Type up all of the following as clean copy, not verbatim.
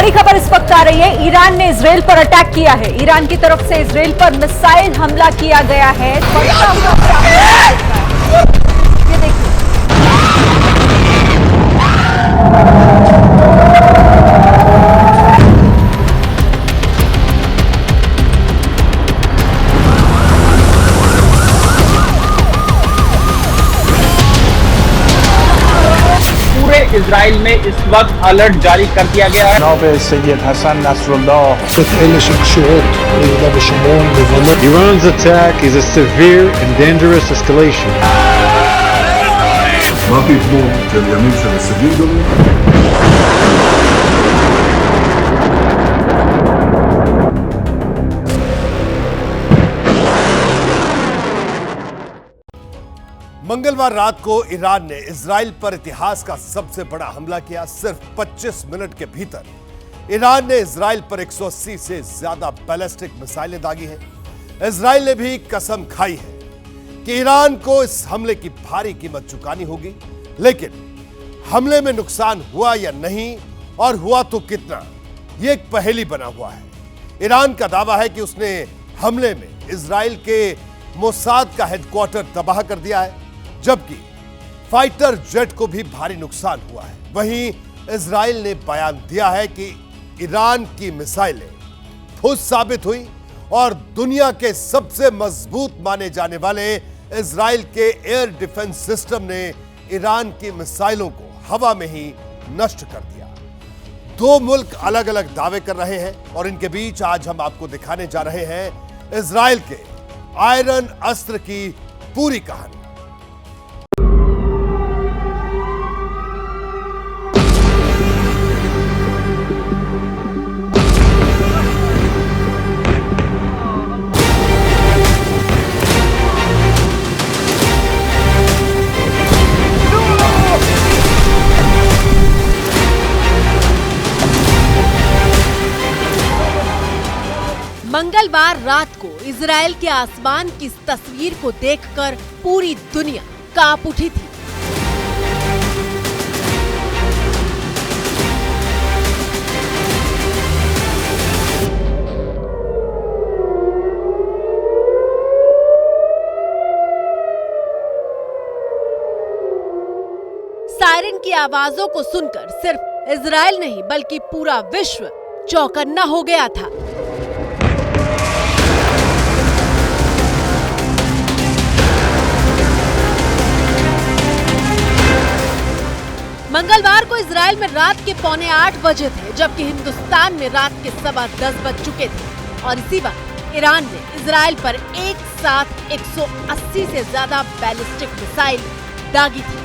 बड़ी खबर इस वक्त आ रही है। ईरान ने इजराइल पर अटैक किया है। ईरान की तरफ से इजराइल पर मिसाइल हमला किया गया है। ये देखिए, इजराइल में इस वक्त अलर्ट जारी कर दिया गया है। जनाब Syed Hassan Nasrallah Iran's attack is a severe and dangerous escalation. מה פיתנו של ימים של הישגים גדולים? मंगलवार रात को ईरान ने इजराइल पर इतिहास का सबसे बड़ा हमला किया। सिर्फ 25 मिनट के भीतर ईरान ने इजराइल पर 180 से ज्यादा बैलिस्टिक मिसाइलें दागी हैं। इजराइल ने भी कसम खाई है कि ईरान को इस हमले की भारी कीमत चुकानी होगी, लेकिन हमले में नुकसान हुआ या नहीं और हुआ तो कितना, यह एक पहेली बना हुआ है। ईरान का दावा है कि उसने हमले में इजराइल के मोसाद का हेडक्वार्टर तबाह कर दिया है, जबकि फाइटर जेट को भी भारी नुकसान हुआ है। वहीं इजराइल ने बयान दिया है कि ईरान की मिसाइलें फुस साबित हुई और दुनिया के सबसे मजबूत माने जाने वाले इजराइल के एयर डिफेंस सिस्टम ने ईरान की मिसाइलों को हवा में ही नष्ट कर दिया। दो मुल्क अलग अलग दावे कर रहे हैं और इनके बीच आज हम आपको दिखाने जा रहे हैं इजराइल के आयरन अस्त्र की पूरी कहानी। मंगलवार रात को इजराइल के आसमान की इस तस्वीर को देखकर पूरी दुनिया कांप उठी थी। सायरन की आवाजों को सुनकर सिर्फ इजराइल नहीं बल्कि पूरा विश्व चौकन्ना हो गया था। मंगलवार को इजराइल में रात के 7:45 बजे थे, जबकि हिंदुस्तान में रात के 10:15 बज चुके थे और इसी वक्त ईरान ने इजराइल पर एक साथ 180 से ज्यादा बैलिस्टिक मिसाइल दागी थी।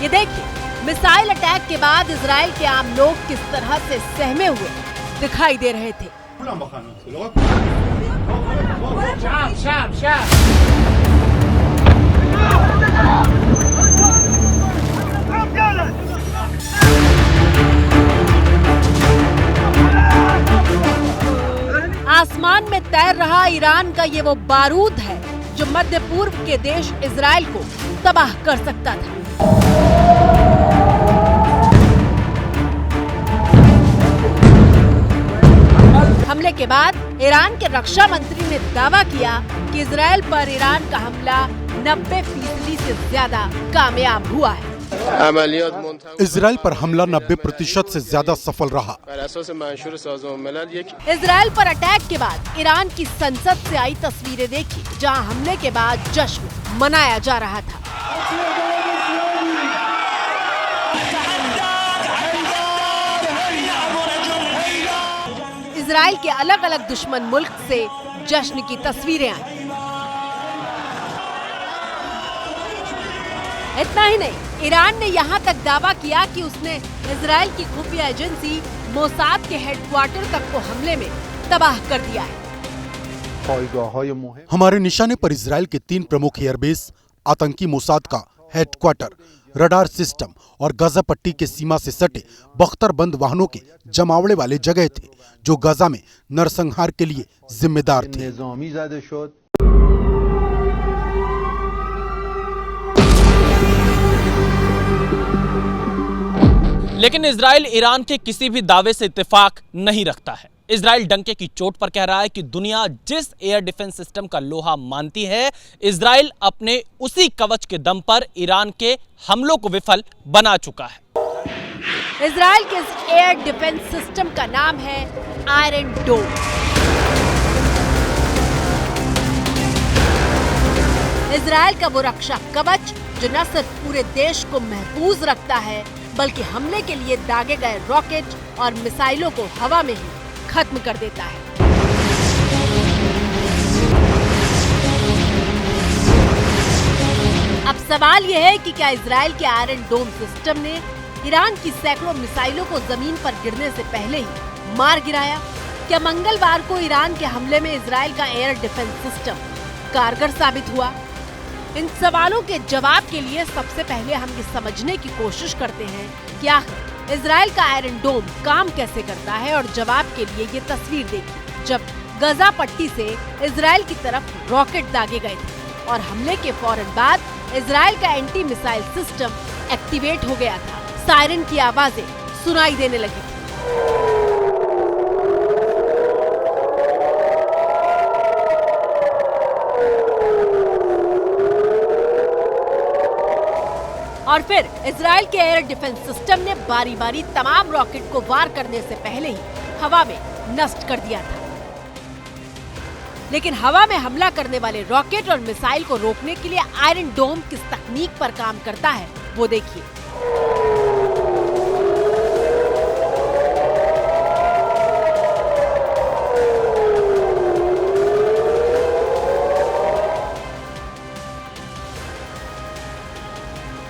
ये देखिए, मिसाइल अटैक के बाद इजराइल के आम लोग किस तरह से सहमे हुए दिखाई दे रहे थे। आसमान में तैर रहा ईरान का ये वो बारूद है जो मध्य पूर्व के देश इजराइल को तबाह कर सकता था। हमले के बाद ईरान के रक्षा मंत्री ने दावा किया कि इजराइल पर ईरान का हमला 90% से ज्यादा कामयाब हुआ है। इजराइल पर हमला 90% से ज्यादा सफल रहा। इजराइल पर अटैक के बाद ईरान की संसद से आई तस्वीरें देखी, जहां हमले के बाद जश्न मनाया जा रहा था। इजराइल के अलग अलग दुश्मन मुल्क से जश्न की तस्वीरें आई। इतना ही नहीं, ईरान ने यहाँ तक दावा किया कि उसने इजराइल की खुफिया एजेंसी मोसाद के हेडक्वार्टर तक को हमले में तबाह कर दिया है। हमारे निशाने पर इजराइल के 3 प्रमुख एयरबेस, आतंकी मोसाद का हेडक्वार्टर, रडार सिस्टम और गजा पट्टी के सीमा से सटे बख्तरबंद वाहनों के जमावड़े वाले जगह थे, जो गजा में नरसंहार के लिए जिम्मेदार थे। लेकिन इजराइल ईरान के किसी भी दावे से इत्तेफाक नहीं रखता है। इजराइल डंके की चोट पर कह रहा है कि दुनिया जिस एयर डिफेंस सिस्टम का लोहा मानती है, इजराइल अपने उसी कवच के दम पर ईरान के हमलों को विफल बना चुका है। इजराइल के इस एयर डिफेंस सिस्टम का नाम है आयरन डोम। इजराइल का वो रक्षा कवच जो न सिर्फ पूरे देश को महफूज रखता है, बल्कि हमले के लिए दागे गए रॉकेट और मिसाइलों को हवा में ही खत्म कर देता है। अब सवाल यह है कि क्या इजराइल के आयरन डोम सिस्टम ने ईरान की सैकड़ों मिसाइलों को जमीन पर गिरने से पहले ही मार गिराया? क्या मंगलवार को ईरान के हमले में इजराइल का एयर डिफेंस सिस्टम कारगर साबित हुआ? इन सवालों के जवाब के लिए सबसे पहले हम ये समझने की कोशिश करते हैं कि आखिर इजराइल का आयरन डोम काम कैसे करता है। और जवाब के लिए ये तस्वीर देखिए, जब गजा पट्टी से इजराइल की तरफ रॉकेट दागे गए थे और हमले के फौरन बाद इजराइल का एंटी मिसाइल सिस्टम एक्टिवेट हो गया था। सायरन की आवाजें सुनाई देने लगी थी। और फिर इजराइल के एयर डिफेंस सिस्टम ने बारी बारी तमाम रॉकेट को वार करने से पहले ही हवा में नष्ट कर दिया था। लेकिन हवा में हमला करने वाले रॉकेट और मिसाइल को रोकने के लिए आयरन डोम किस तकनीक पर काम करता है, वो देखिए।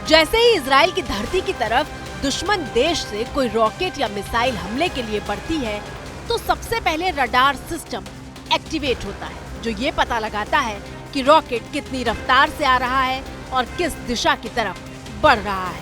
जैसे ही इजराइल की धरती की तरफ दुश्मन देश से कोई रॉकेट या मिसाइल हमले के लिए बढ़ती है, तो सबसे पहले रडार सिस्टम एक्टिवेट होता है, जो ये पता लगाता है कि रॉकेट कितनी रफ्तार से आ रहा है और किस दिशा की तरफ बढ़ रहा है।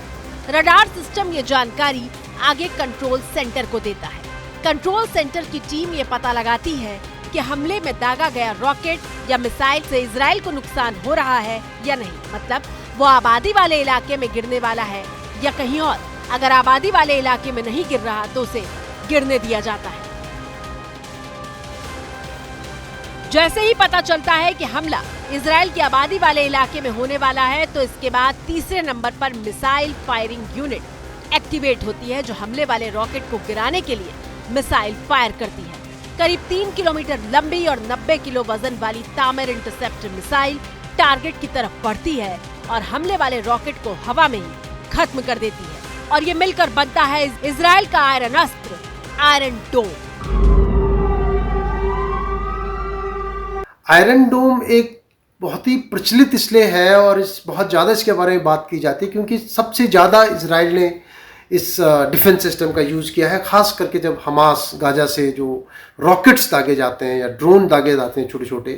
रडार सिस्टम ये जानकारी आगे कंट्रोल सेंटर को देता है। कंट्रोल सेंटर की टीम ये पता लगाती है कि हमले में दागा गया रॉकेट या मिसाइल से इजराइल को नुकसान हो रहा है या नहीं, मतलब वो आबादी वाले इलाके में गिरने वाला है या कहीं और। अगर आबादी वाले इलाके में नहीं गिर रहा तो उसे गिरने दिया जाता है। जैसे ही पता चलता है कि हमला इजराइल की आबादी वाले इलाके में होने वाला है, तो इसके बाद तीसरे नंबर पर मिसाइल फायरिंग यूनिट एक्टिवेट होती है, जो हमले वाले रॉकेट को गिराने के लिए मिसाइल फायर करती है। करीब 3 किलोमीटर लंबी और 90 किलो वजन वाली तामिर इंटरसेप्टर मिसाइल टारगेट की तरफ बढ़ती है और हमले वाले रॉकेट को हवा में ही खत्म कर देती है। और ये मिलकर बनता है इजराइल का आयरन अस्त्र, आयरन डोम। आयरन डोम एक बहुत ही प्रचलित इसलिए है और बहुत ज़्यादा इसके बारे में बात की जाती है क्योंकि सबसे ज़्यादा इजराइल ने इस डिफेंस सिस्टम का यूज़ किया है, खास करके जब हमास गाजा से जो रॉकेट्स दागे जाते हैं या ड्रोन दागे जाते हैं छोटे छोटे,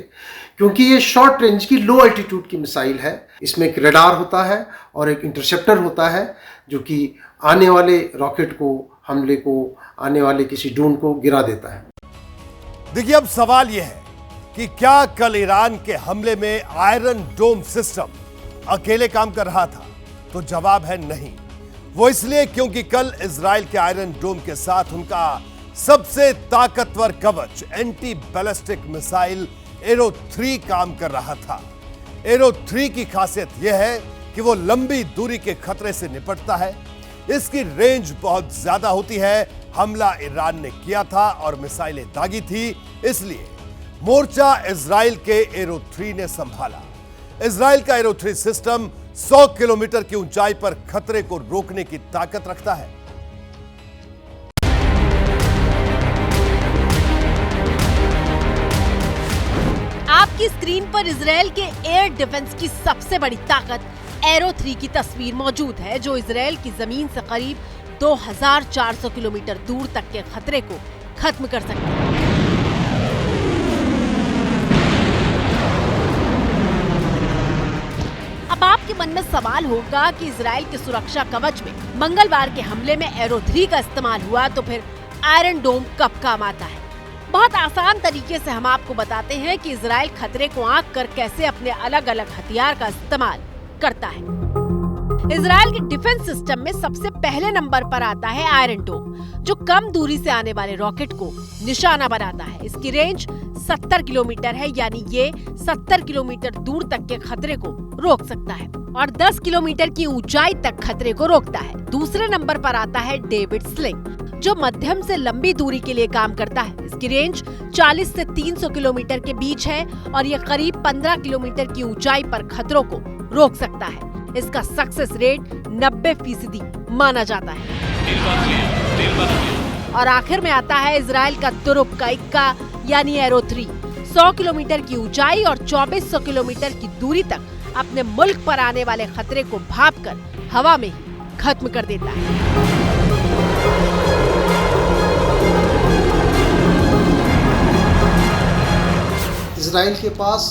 क्योंकि ये शॉर्ट रेंज की लो एल्टीट्यूड की मिसाइल है। इसमें एक रडार होता है और एक इंटरसेप्टर होता है जो कि आने वाले रॉकेट को, हमले को, आने वाले किसी ड्रोन को गिरा देता है। देखिए, अब सवाल यह है कि क्या कल ईरान के हमले में आयरन डोम सिस्टम अकेले काम कर रहा था? तो जवाब है नहीं। वो इसलिए क्योंकि कल इजराइल के आयरन डोम के साथ उनका सबसे ताकतवर कवच एंटी बैलिस्टिक मिसाइल एरो 3 काम कर रहा था। एरो 3 की खासियत यह है कि वो लंबी दूरी के खतरे से निपटता है। इसकी रेंज बहुत ज्यादा होती है। हमला ईरान ने किया था और मिसाइलें दागी थी, इसलिए मोर्चा इजराइल के एरो 3 ने संभाला। इजराइल का एरो 3 सिस्टम 100 किलोमीटर की ऊंचाई पर खतरे को रोकने की ताकत रखता है। आपकी स्क्रीन पर इजराइल के एयर डिफेंस की सबसे बड़ी ताकत एरो 3 की तस्वीर मौजूद है, जो इजराइल की जमीन से करीब 2400 किलोमीटर दूर तक के खतरे को खत्म कर सकती है। अब आपके मन मन में सवाल होगा कि इजराइल के सुरक्षा कवच में मंगलवार के हमले में एरो 3 का इस्तेमाल हुआ तो फिर आयरन डोम कब काम आता है। बहुत आसान तरीके से हम आपको बताते हैं कि इजराइल खतरे को आंक कर कैसे अपने अलग अलग हथियार का इस्तेमाल करता है। इजराइल के डिफेंस सिस्टम में सबसे पहले नंबर पर आता है आयरन डोम, जो कम दूरी से आने वाले रॉकेट को निशाना बनाता है। इसकी रेंज 70 किलोमीटर है, यानी ये 70 किलोमीटर दूर तक के खतरे को रोक सकता है और 10 किलोमीटर की ऊंचाई तक खतरे को रोकता है। दूसरे नंबर पर आता है डेविड स्लिंग, जो मध्यम से लंबी दूरी के लिए काम करता है। इसकी रेंज 40 से 300 किलोमीटर के बीच है और ये करीब 15 किलोमीटर की ऊंचाई पर खतरों को रोक सकता है। इसका सक्सेस रेट 90% माना जाता है। और आखिर में आता है इजराइल का तुरुप का इक्का यानी एरो 3, 100 किलोमीटर की ऊंचाई और 2400 किलोमीटर की दूरी तक अपने मुल्क पर आने वाले खतरे को भांपकर हवा में ही खत्म कर देता है। इजराइल के पास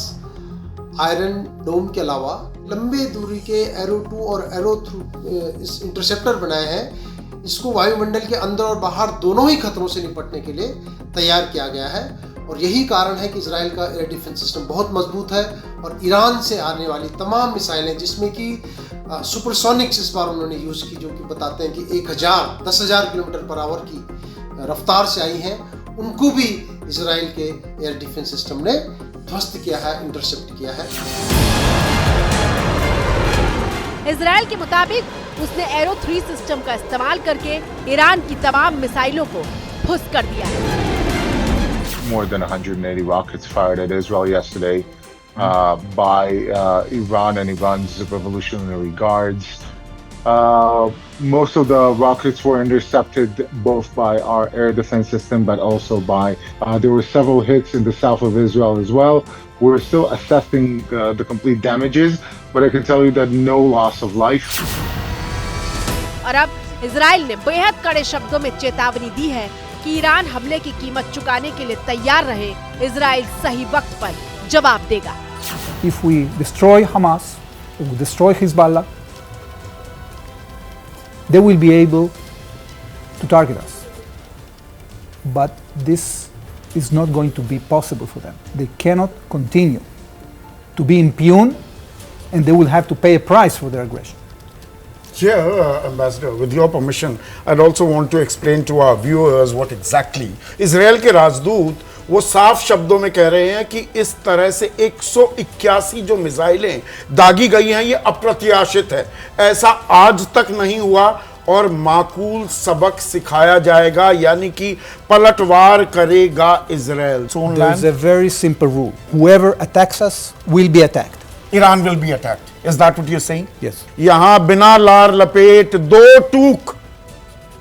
आयरन डोम के अलावा लंबे दूरी के एरो 2 और एरो 3 इस इंटरसेप्टर बनाए हैं। इसको वायुमंडल के अंदर और बाहर दोनों ही खतरों से निपटने के लिए तैयार किया गया है और यही कारण है कि इजराइल का एयर डिफेंस सिस्टम बहुत मजबूत है और ईरान से आने वाली तमाम मिसाइलें, जिसमें कि सुपरसोनिक्स इस बार उन्होंने यूज़ की, जो कि बताते हैं कि 10,000 किलोमीटर पर आवर की रफ्तार से आई हैं, उनको भी इजराइल के एयर डिफेंस सिस्टम ने ध्वस्त किया है, इंटरसेप्ट किया है। इजराइल के मुताबिक उसने एरो 3 सिस्टम का इस्तेमाल करके ईरान की तमाम मिसाइलों को फुस कर दिया है। More than 180 rockets fired at Israel yesterday by Iran and Iran's Revolutionary Guards. Most of the rockets were intercepted both by our air defense system, but also by there were several hits in the south of Israel as well. We're still assessing the complete damages, but I can tell you that no loss of life. और अब Israel ने बेहद कड़े शब्दों में चेतावनी दी है कि ईरान हमले की कीमत चुकाने के लिए तैयार रहे। इजराइल सही वक्त पर जवाब देगा। If we destroy Hamas, or destroy Hezbollah, they will be able to target us. But this is not going to be possible for them. They cannot continue to be impune, and they will have to pay a price for their aggression. Yeah, Ambassador, with your permission, I'd also want to explain to our viewers what exactly Israel के राजदूत वो साफ शब्दों में कह रहे हैं कि इस तरह से 181 जो मिसाइलें दागी गई हैं, ये अप्रत्याशित है। ऐसा आज तक नहीं हुआ और माकूल सबक सिखाया जाएगा, यानी कि पलटवार करेगा Israel. There is a very simple rule: whoever attacks us will be attacked. Iran will be attacked. Is that what you're saying? Yes. यहां बिना लार लपेट दो टूक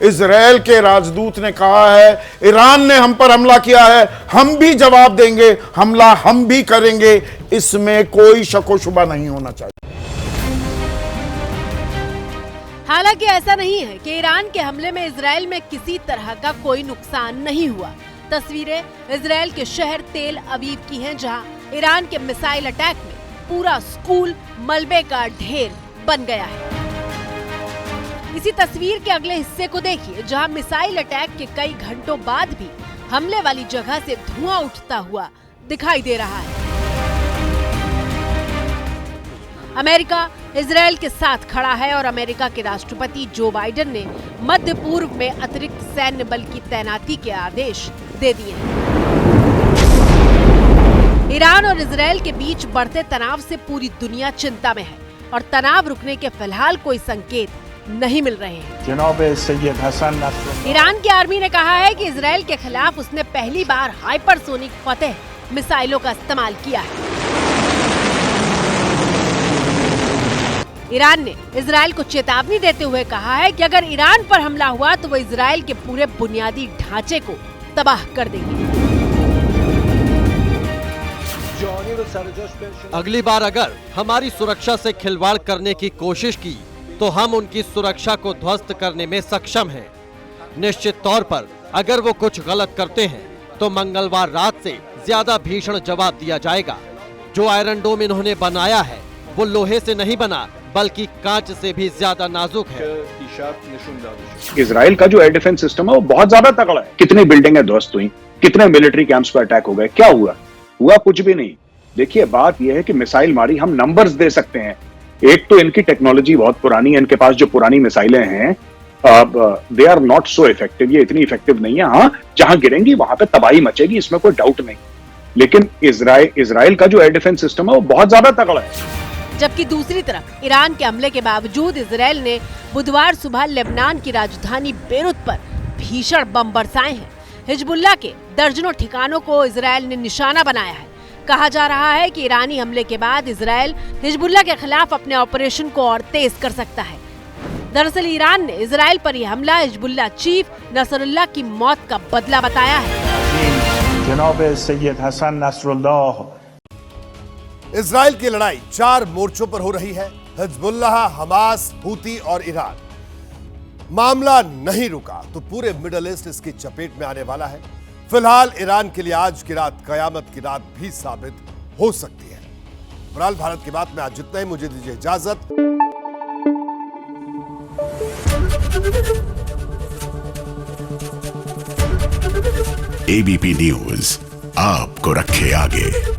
इजराइल के राजदूत ने कहा है, ईरान ने हम पर हमला किया है, हम भी जवाब देंगे, हमला हम भी करेंगे, इसमें कोई शक व शुबा नहीं होना चाहिए। हालांकि ऐसा नहीं है कि ईरान के हमले में इजराइल में किसी तरह का कोई नुकसान नहीं हुआ। तस्वीरें इजराइल के शहर तेल अवीव की हैं, जहां ईरान के मिसाइल अटैक में पूरा स्कूल मलबे का ढेर बन गया है। इसी तस्वीर के अगले हिस्से को देखिए, जहां मिसाइल अटैक के कई घंटों बाद भी हमले वाली जगह से धुआं उठता हुआ दिखाई दे रहा है। अमेरिका इजराइल के साथ खड़ा है और अमेरिका के राष्ट्रपति जो बाइडेन ने मध्य पूर्व में अतिरिक्त सैन्य बल की तैनाती के आदेश दे दिए हैं। ईरान और इजराइल के बीच बढ़ते तनाव से पूरी दुनिया चिंता में है और तनाव रुकने के फिलहाल कोई संकेत नहीं मिल रहे हैं। जनाब सैयद हसन नसरुल्लाह। ईरान की आर्मी ने कहा है कि इजराइल के खिलाफ उसने पहली बार हाइपरसोनिक फतेह मिसाइलों का इस्तेमाल किया है। ईरान ने इजराइल को चेतावनी देते हुए कहा है कि अगर ईरान पर हमला हुआ तो वो इजराइल के पूरे बुनियादी ढांचे को तबाह कर देंगे। अगली बार अगर हमारी सुरक्षा से खिलवाड़ करने की कोशिश की तो हम उनकी सुरक्षा को ध्वस्त करने में सक्षम हैं। निश्चित तौर पर अगर वो कुछ गलत करते हैं तो मंगलवार रात से ज्यादा भीषण जवाब दिया जाएगा। जो आयरन डोम इन्होंने बनाया है वो लोहे से नहीं बना बल्कि कांच से भी ज्यादा नाजुक है। इजराइल का जो एयर डिफेंस सिस्टम है वो बहुत ज्यादा तगड़ा है। कितनी बिल्डिंगें ध्वस्त हुई, कितने मिलिट्री कैंप्स पर अटैक हो गए, क्या हुआ कुछ भी नहीं। देखिए बात यह है कि मिसाइल मारी, हम नंबर्स दे सकते हैं। एक तो इनकी टेक्नोलॉजी बहुत पुरानी है, इनके पास जो पुरानी मिसाइलें हैं they are not so effective, ये इतनी इफेक्टिव नहीं है। हाँ, जहां गिरेंगी वहां पे तबाही मचेगी, इसमें कोई डाउट नहीं। लेकिन इजराइल का जो एयर डिफेंस सिस्टम है वो बहुत ज्यादा तगड़ा है। जबकि दूसरी तरफ ईरान के हमले के बावजूद इजराइल ने बुधवार सुबह लेबनान की राजधानी बेरूत पर भीषण बम बरसाए हैं। हिजबुल्लाह के दर्जनों ठिकानों को इजराइल ने निशाना बनाया है। कहा जा रहा है कि ईरानी हमले के बाद इजराइल हिजबुल्लाह के खिलाफ अपने ऑपरेशन को और तेज कर सकता है। दरअसल ईरान ने इजराइल पर यह हमला हिजबुल्लाह चीफ नसरुल्लाह की मौत का बदला बताया है। जनाब सैयद हसन नसरुल्लाह। इजराइल की लड़ाई 4 मोर्चों पर हो रही है, हिजबुल्लाह, हमास, हूती और ईरान। मामला नहीं रुका तो पूरे मिडिल ईस्ट इसकी चपेट में आने वाला है। फिलहाल ईरान के लिए आज की रात कयामत की रात भी साबित हो सकती है। फिलहाल भारत की बात में आज जितना ही, मुझे दीजिए इजाजत। एबीपी न्यूज आपको रखे आगे।